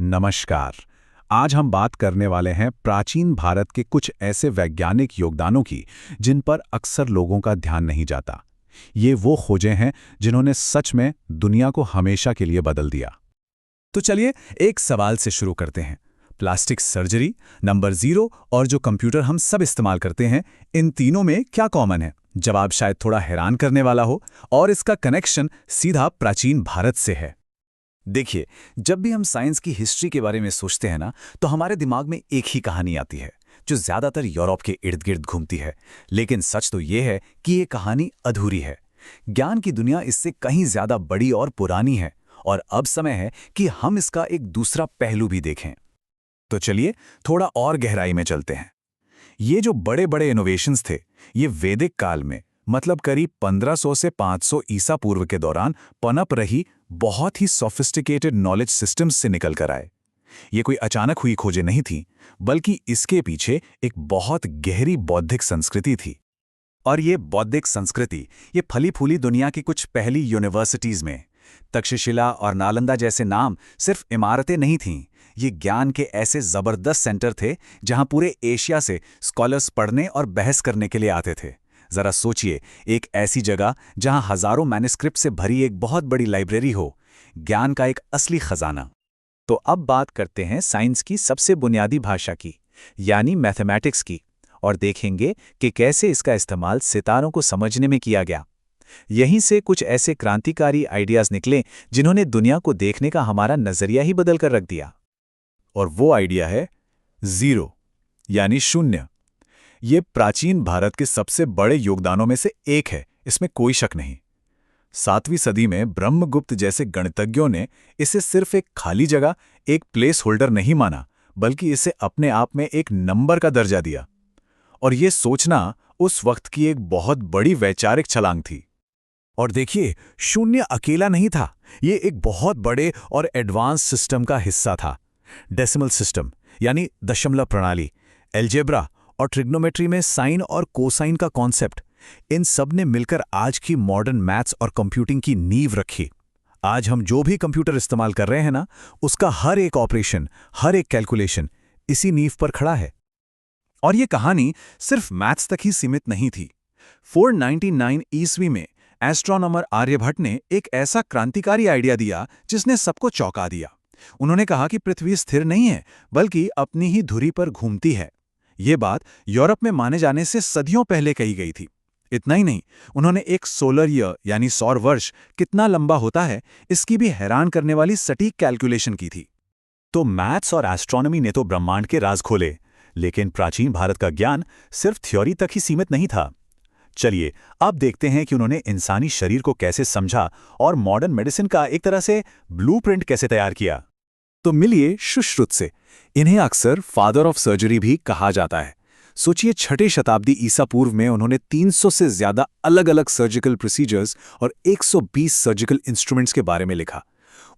नमस्कार। आज हम बात करने वाले हैं प्राचीन भारत के कुछ ऐसे वैज्ञानिक योगदानों की जिन पर अक्सर लोगों का ध्यान नहीं जाता। ये वो खोजें हैं जिन्होंने सच में दुनिया को हमेशा के लिए बदल दिया। तो चलिए एक सवाल से शुरू करते हैं। प्लास्टिक सर्जरी, नंबर 0 और जो कंप्यूटर हम सब इस्तेमाल करते हैं, इन तीनों में क्या कॉमन है? जवाब शायद थोड़ा हैरान करने वाला हो, और इसका कनेक्शन सीधा प्राचीन भारत से है। देखिए, जब भी हम साइंस की हिस्ट्री के बारे में सोचते हैं ना, तो हमारे दिमाग में एक ही कहानी आती है, जो ज्यादातर यूरोप के इर्द गिर्द घूमती है। लेकिन सच तो ये है कि ये कहानी अधूरी है। ज्ञान की दुनिया इससे कहीं ज्यादा बड़ी और पुरानी है, और अब समय है कि हम इसका एक दूसरा पहलू भी देखें। तो चलिए थोड़ा और गहराई में चलते हैं। ये जो बड़े बड़े इनोवेशंस थे, ये वैदिक काल में, मतलब करीब 1500 से 500 ईसा पूर्व के दौरान पनप रही बहुत ही सोफिस्टिकेटेड नॉलेज सिस्टम्स से निकल कर आए। ये कोई अचानक हुई खोजें नहीं थी, बल्कि इसके पीछे एक बहुत गहरी बौद्धिक संस्कृति थी। और ये बौद्धिक संस्कृति, ये फली फूली दुनिया की कुछ पहली यूनिवर्सिटीज में, तक्षशिला और नालंदा जैसे नाम सिर्फ इमारतें नहीं थीं। ये ज्ञान के ऐसे जबरदस्त सेंटर थे जहां पूरे एशिया से स्कॉलर्स पढ़ने और बहस करने के लिए आते थे। जरा सोचिए, एक ऐसी जगह जहां हजारों मैन्युस्क्रिप्ट से भरी एक बहुत बड़ी लाइब्रेरी हो, ज्ञान का एक असली खजाना। तो अब बात करते हैं साइंस की सबसे बुनियादी भाषा की, यानी मैथमेटिक्स की, और देखेंगे कि कैसे इसका इस्तेमाल सितारों को समझने में किया गया। यहीं से कुछ ऐसे क्रांतिकारी आइडियाज निकले जिन्होंने दुनिया को देखने का हमारा नजरिया ही बदल कर रख दिया। और वो आइडिया है जीरो, यानी शून्य। ये प्राचीन भारत के सबसे बड़े योगदानों में से एक है, इसमें कोई शक नहीं। 7वीं सदी में ब्रह्मगुप्त जैसे गणितज्ञों ने इसे सिर्फ एक खाली जगह, एक प्लेस होल्डर नहीं माना, बल्कि इसे अपने आप में एक नंबर का दर्जा दिया। और ये सोचना उस वक्त की एक बहुत बड़ी वैचारिक छलांग थी। और देखिए, शून्य अकेला नहीं था, ये एक बहुत बड़े और एडवांस सिस्टम का हिस्सा था। डेसिमल सिस्टम, यानी दशमलव प्रणाली, एल्जेब्रा और ट्रिग्नोमेट्री में साइन और कोसाइन का कॉन्सेप्ट, इन सब ने मिलकर आज की मॉडर्न मैथ्स और कंप्यूटिंग की नींव रखी। आज हम जो भी कंप्यूटर इस्तेमाल कर रहे हैं ना, उसका हर एक ऑपरेशन, हर एक कैलकुलेशन इसी नींव पर खड़ा है। और ये कहानी सिर्फ मैथ्स तक ही सीमित नहीं थी। 499 ईस्वी में एस्ट्रोनॉमर आर्यभट्ट ने एक ऐसा क्रांतिकारी आइडिया दिया जिसने सबको चौंका दिया। उन्होंने कहा कि पृथ्वी स्थिर नहीं है, बल्कि अपनी ही धुरी पर घूमती है। ये बात यूरोप में माने जाने से सदियों पहले कही गई थी। इतना ही नहीं, उन्होंने एक सोलर ईयर, यानी सौर वर्ष कितना लंबा होता है, इसकी भी हैरान करने वाली सटीक कैलकुलेशन की थी। तो मैथ्स और एस्ट्रोनॉमी ने तो ब्रह्मांड के राज खोले, लेकिन प्राचीन भारत का ज्ञान सिर्फ थ्योरी तक ही सीमित नहीं था। चलिए अब देखते हैं कि उन्होंने इंसानी शरीर को कैसे समझा और मॉडर्न मेडिसिन का एक तरह से ब्लूप्रिंट कैसे तैयार किया। तो मिलिए सुश्रुत से। इन्हें अक्सर फादर ऑफ सर्जरी भी कहा जाता है। सोचिए, 6वीं शताब्दी ईसा पूर्व में उन्होंने 300 से ज्यादा अलग अलग सर्जिकल प्रोसीजर्स और 120 सर्जिकल इंस्ट्रूमेंट्स के बारे में लिखा।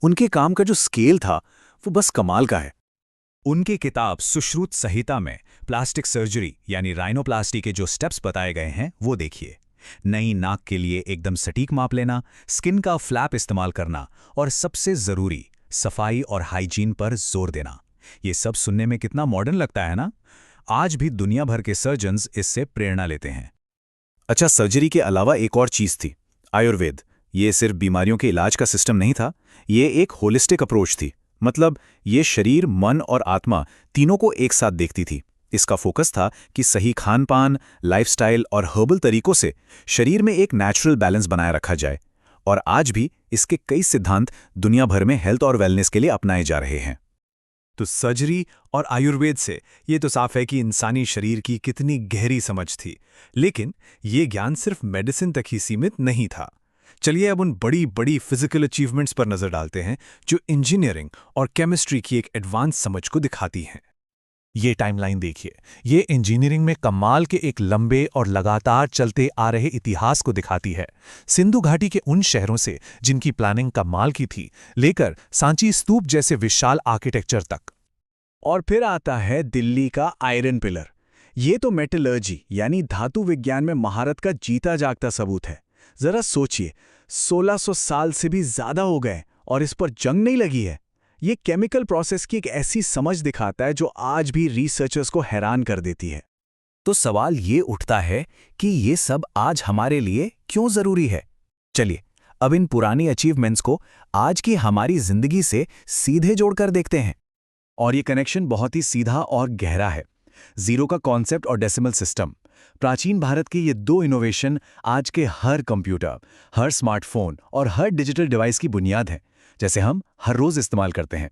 उनके काम का जो स्केल था, वो बस कमाल का है। उनकी किताब सुश्रुत संहिता में प्लास्टिक सर्जरी यानी राइनोप्लास्टी के जो स्टेप्स बताए गए हैं, वो देखिए। नई नाक के लिए एकदम सटीक माप लेना, स्किन का फ्लैप इस्तेमाल करना, और सबसे जरूरी सफाई और हाइजीन पर जोर देना। ये सब सुनने में कितना मॉडर्न लगता है ना? आज भी दुनिया भर के सर्जन्स इससे प्रेरणा लेते हैं। अच्छा, सर्जरी के अलावा एक और चीज थी, आयुर्वेद। ये सिर्फ बीमारियों के इलाज का सिस्टम नहीं था, ये एक होलिस्टिक अप्रोच थी। मतलब ये शरीर, मन और आत्मा तीनों को एक साथ देखती थी। इसका फोकस था कि सही खान पान, लाइफस्टाइल और हर्बल तरीकों से शरीर में एक नेचुरल बैलेंस बनाए रखा जाए। और आज भी इसके कई सिद्धांत दुनिया भर में हेल्थ और वेलनेस के लिए अपनाए जा रहे हैं। तो सर्जरी और आयुर्वेद से ये तो साफ है कि इंसानी शरीर की कितनी गहरी समझ थी। लेकिन ये ज्ञान सिर्फ मेडिसिन तक ही सीमित नहीं था। चलिए अब उन बड़ी बड़ी फिजिकल अचीवमेंट्स पर नजर डालते हैं जो इंजीनियरिंग और केमिस्ट्री की एक एडवांस समझ को दिखाती हैं। ये टाइमलाइन देखिए, ये इंजीनियरिंग में कमाल के एक लंबे और लगातार चलते आ रहे इतिहास को दिखाती है। सिंधु घाटी के उन शहरों से जिनकी प्लानिंग कमाल की थी, लेकर सांची स्तूप जैसे विशाल आर्किटेक्चर तक। और फिर आता है दिल्ली का आयरन पिलर। ये तो मेटलर्जी यानी धातु विज्ञान में महारत का जीता जागता सबूत है। जरा सोचिए, 1600 साल से भी ज्यादा हो गए और इस पर जंग नहीं लगी है। ये केमिकल प्रोसेस की एक ऐसी समझ दिखाता है जो आज भी रिसर्चर्स को हैरान कर देती है। तो सवाल ये उठता है कि ये सब आज हमारे लिए क्यों जरूरी है। चलिए अब इन पुरानी अचीवमेंट्स को आज की हमारी जिंदगी से सीधे जोड़कर देखते हैं। और ये कनेक्शन बहुत ही सीधा और गहरा है। जीरो का कॉन्सेप्ट और डेसिमल सिस्टम, प्राचीन भारत के ये दो इनोवेशन आज के हर कंप्यूटर, हर स्मार्टफोन और हर डिजिटल डिवाइस की बुनियाद है, जैसे हम हर रोज इस्तेमाल करते हैं।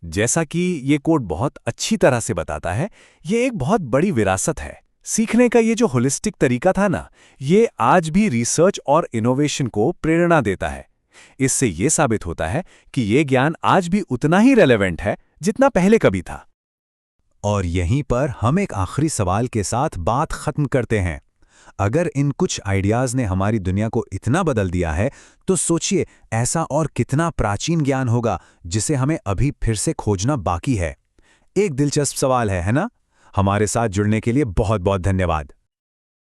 जैसा कि ये कोड बहुत अच्छी तरह से बताता है, ये एक बहुत बड़ी विरासत है। सीखने का ये जो होलिस्टिक तरीका था ना, ये आज भी रिसर्च और इनोवेशन को प्रेरणा देता है। इससे ये साबित होता है कि ये ज्ञान आज भी उतना ही रेलेवेंट है जितना पहले कभी था। और यहीं पर हम एक आखिरी सवाल के साथ बात खत्म करते हैं। अगर इन कुछ आइडियाज़ ने हमारी दुनिया को इतना बदल दिया है, तो सोचिए ऐसा और कितना प्राचीन ज्ञान होगा जिसे हमें अभी फिर से खोजना बाकी है। एक दिलचस्प सवाल है ना? हमारे साथ जुड़ने के लिए बहुत बहुत धन्यवाद।